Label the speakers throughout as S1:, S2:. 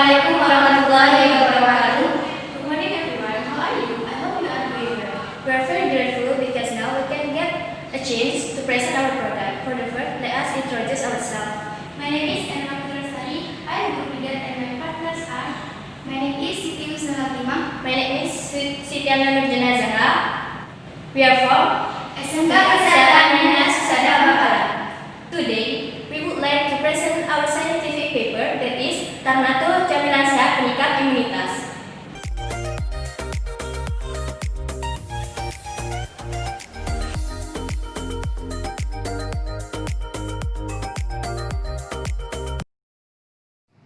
S1: Assalamualaikum warahmatullahi wabarakatuh.
S2: Good morning everyone, how are you? I hope you are doing well.
S1: We are very grateful because now we can get a chance to present our product. For the first, let us introduce ourselves.
S2: My name is Emma Putrasari. I am group leader and my partners are. My name is Siti Husnul Hatimah.
S1: My name is Sitiana Nurjana Zahra. We are from
S2: SMK Kesehatan Dinas Husada Bakaran.
S1: Today, we would like to present our scientific paper that is Tarnato Camilan Sehat Peningkat Imunitas.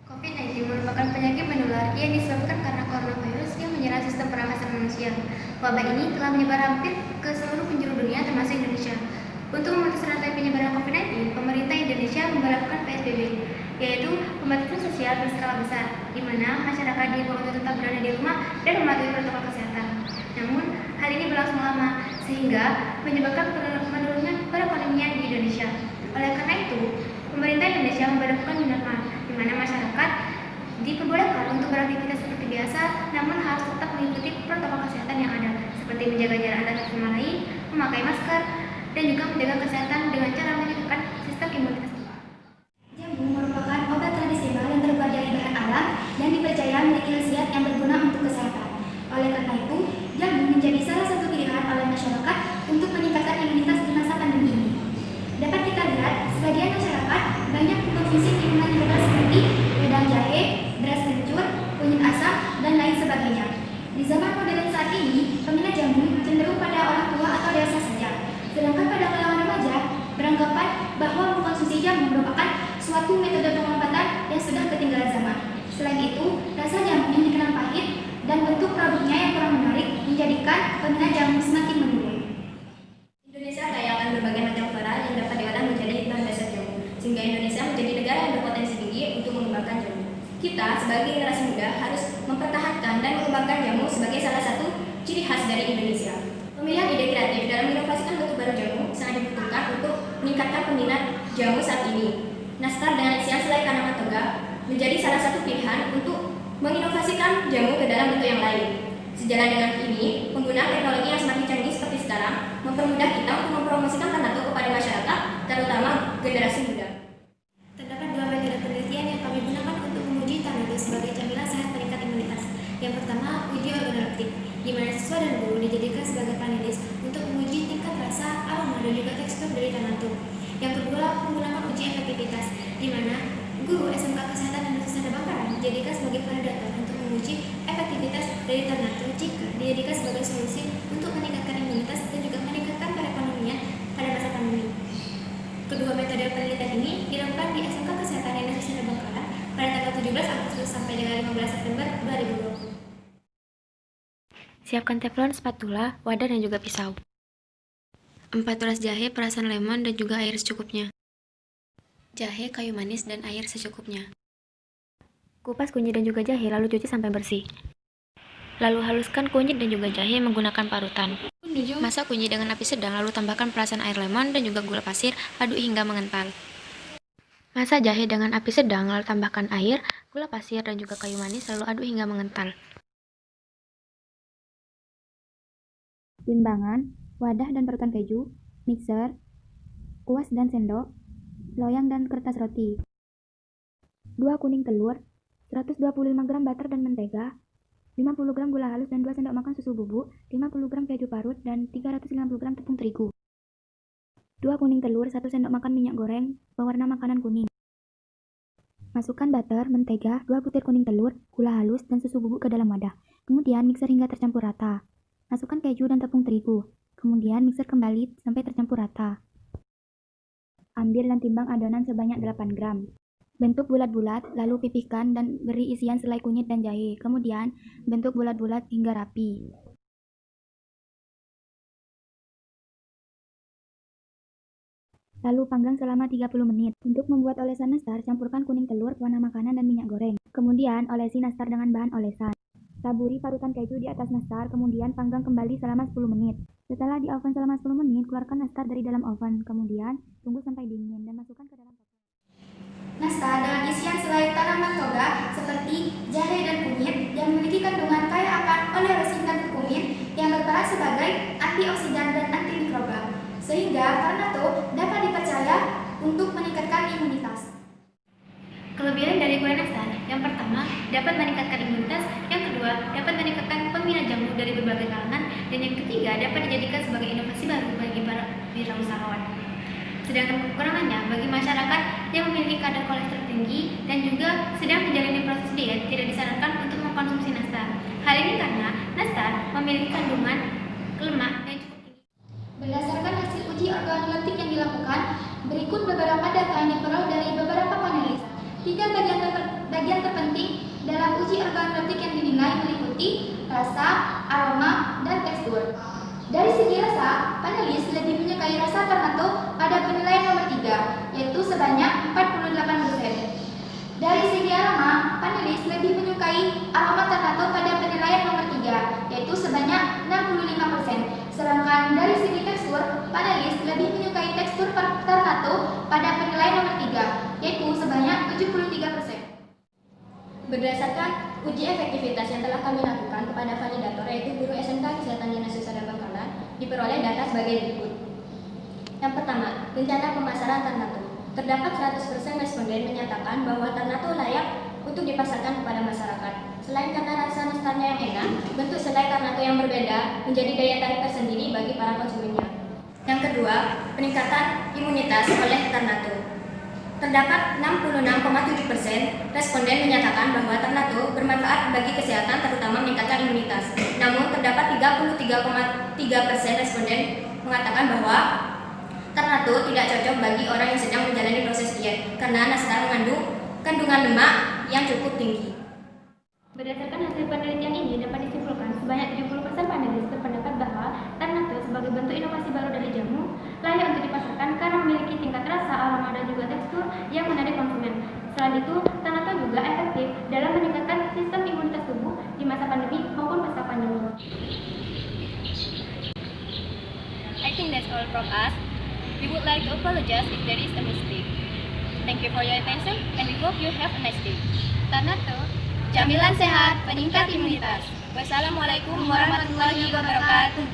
S2: COVID-19 merupakan penyakit menular yang disebabkan karena coronavirus yang menyerang sistem pernafasan manusia. Wabah ini telah menyebar hampir ke seluruh penjuru dunia termasuk Indonesia. Untuk memutus rantai penyebaran COVID-19, pemerintah Indonesia memberlakukan PSBB, yaitu pembatasan sosial berskala besar, di mana masyarakat diimbau untuk tetap berada di rumah dan mematuhi protokol kesehatan. Namun, hal ini berlangsung lama, sehingga menyebabkan menurunnya perekonomian di Indonesia. Oleh karena itu, pemerintah Indonesia memberlakukan new normal, di mana masyarakat diperbolehkan untuk beraktivitas seperti biasa, namun harus tetap mengikuti protokol kesehatan yang ada, seperti menjaga jarak antar satu sama lain, memakai masker, dan juga menjaga kesehatan dengan cara meningkatkan sistem imunitas tubuh.
S3: Jamu merupakan obat tradisional yang terbuat dari bahan alam dan dipercaya memiliki khasiat yang berguna untuk kesehatan. Oleh karena itu, jamu menjadi salah satu pilihan oleh masyarakat untuk meningkatkan imunitas di masa pandemi ini. Dapat kita lihat, sebagian masyarakat banyak mengkonsumsi minuman herbal seperti wedang jahe, beras kencur, kunyit asam, dan lain sebagainya. Di zaman modern saat ini, peminat jamu cenderung pada orang tua atau dewasa saja. Sedangkan pada kalangan remaja, beranggapan bahwa mengkonsumsi jamu merupakan suatu metode pengobatan yang sudah ketinggalan zaman. Selain itu, rasa jamu yang dikenal pahit dan bentuk produknya yang kurang menarik menjadikan peminat jamu semakin menurun.
S1: Indonesia kaya akan berbagai macam flora yang dapat diolah menjadi bahan dasar jamu, sehingga Indonesia menjadi negara yang berpotensi tinggi untuk mengembangkan jamu. Kita sebagai generasi muda harus mempertahankan dan mengembangkan jamu sebagai salah satu ciri khas dari Indonesia. Pemilihan ide kreatif dalam menginovasikan bentuk baru jamu sangat dibutuhkan untuk meningkatkan peminat jamu saat ini. Nastar dengan isian selai tanaman toga menjadi salah satu pilihan untuk menginovasikan jamu ke dalam bentuk yang lain. Sejalan dengan ini, penggunaan teknologi yang semakin canggih seperti sekarang mempermudah kita untuk mempromosikan Tarnato kepada masyarakat, terutama generasi muda.
S3: Terdapat dua metode penelitian yang kami gunakan untuk menguji Tarnato sebagai camilan sehat peningkat imunitas. Yang pertama, uji organoleptik, di mana siswa dan guru dijadikan sebagai panelis untuk menguji tingkat rasa, aroma, dan juga tekstur dari Tarnato. Yang kedua, menggunakan uji efektivitas, di mana guru SMK Kesehatan dan Husada Bakaran dijadikan sebagai validator untuk menguji efektivitas dari Tarnato jika dijadikan sebagai solusi untuk meningkatkan imunitas dan juga meningkatkan perekonomian pada masa pandemi. Kedua metode penelitian ini dilakukan di SMK Kesehatan dan Husada Bakaran pada tanggal 17 Agustus sampai dengan 15 September 2020.
S4: Siapkan teflon, spatula, wadah, dan juga pisau. 4 gelas jahe, perasan lemon, dan juga air secukupnya. Jahe, kayu manis, dan air secukupnya. Kupas kunyit dan juga jahe, lalu cuci sampai bersih. Lalu haluskan kunyit dan juga jahe menggunakan parutan. Masak kunyit dengan api sedang, lalu tambahkan perasan air lemon dan juga gula pasir, aduk hingga mengental. Masak jahe dengan api sedang, lalu tambahkan air, gula pasir, dan juga kayu manis, lalu aduk hingga mengental.
S5: Timbangan, wadah dan parutan keju, mixer, kuas dan sendok, loyang dan kertas roti. 2 kuning telur, 125 gram butter dan mentega, 50 gram gula halus dan 2 sendok makan susu bubuk, 50 gram keju parut dan 350 gram tepung terigu. 2 kuning telur, 1 sendok makan minyak goreng berwarna makanan kuning. Masukkan butter, mentega, 2 butir kuning telur, gula halus, dan susu bubuk ke dalam wadah. Kemudian mixer hingga tercampur rata. Masukkan keju dan tepung terigu. Kemudian mixer kembali sampai tercampur rata. Ambil dan timbang adonan sebanyak 8 gram. Bentuk bulat-bulat, lalu pipihkan dan beri isian selai kunyit dan jahe. Kemudian bentuk bulat-bulat hingga rapi. Lalu panggang selama 30 menit. Untuk membuat olesan nastar, campurkan kuning telur, pewarna makanan, dan minyak goreng. Kemudian olesi nastar dengan bahan olesan. Taburi parutan keju di atas nastar, kemudian panggang kembali selama 10 menit. Setelah di oven selama 10 menit, keluarkan nastar dari dalam oven. Kemudian tunggu sampai dingin dan masukkan ke dalam toples.
S3: Nastar dengan isian selai tanaman toga seperti juga sebagai antioksidan dan antimikroba, sehingga Ternate dapat dipercaya untuk meningkatkan imunitas.
S2: Kelebihan dari kue nastar, yang pertama dapat meningkatkan imunitas, yang kedua dapat meningkatkan peminat jamu dari berbagai kalangan, dan yang ketiga dapat dijadikan sebagai inovasi baru bagi para wirausahawan. Sedangkan kekurangannya bagi masyarakat yang memiliki kadar kolesterol tinggi dan juga sedang menjalani proses diet tidak disarankan untuk mengkonsumsi nastar. Hal ini karena nastar memiliki kandungan lemak yang cukup tinggi.
S3: Berdasarkan hasil uji organoleptik yang dilakukan, berikut beberapa data yang diperoleh dari beberapa panelis. 3 bagian terpenting dalam uji organoleptik yang dinilai meliputi rasa, aroma, dan tekstur. Dari segi rasa, panelis lebih menyukai rasa Ternate pada penilaian nomor 3, yaitu sebanyak 48%. Dari segi aroma, panelis lebih menyukai aroma Ternate pada penilaian nomor 3, yaitu sebanyak 65%. Sedangkan dari segi tekstur, panelis lebih menyukai tekstur Ternate pada penilaian nomor 3, yaitu sebanyak 73%.
S1: Berdasarkan uji efektivitas yang telah kami lakukan kepada validator, yaitu guru SMK Kesehatan Dinas Susada Bangkalan, diperoleh data sebagai berikut. Yang pertama, rencana pemasaran Ternate. Terdapat 100% responden menyatakan bahwa Ternate layak untuk dipasarkan kepada masyarakat. Selain karena rasa nastarnya yang enak, bentuk selai Ternate yang berbeda menjadi daya tarik tersendiri bagi para konsumennya. Yang kedua, peningkatan imunitas oleh Ternate. Terdapat 66,7% responden menyatakan bahwa Ternate bermanfaat bagi kesehatan, terutama meningkatkan imunitas. Namun, terdapat 33,3% responden mengatakan bahwa Ternate tidak cocok bagi orang yang sedang menjalani proses diet karena nastar mengandung kandungan lemak yang cukup tinggi.
S2: Berdasarkan hasil penelitian ini dapat disimpulkan sebanyak 70% panelis berpendapat bahwa Ternate sebagai bentuk inovasi baru dari jamu layak untuk dipasarkan karena memiliki tingkat rasa, aroma, dan juga tekstur yang menarik konsumen. Selain itu, Ternate juga efektif dalam meningkatkan sistem imunitas tubuh di masa pandemi maupun pasca pandemi.
S1: I think that's all from us. We would like to apologize if there is a mistake. Thank you for your attention and we hope you have a nice day. Ternate, camilan sehat peningkat imunitas. Wassalamualaikum warahmatullahi wabarakatuh.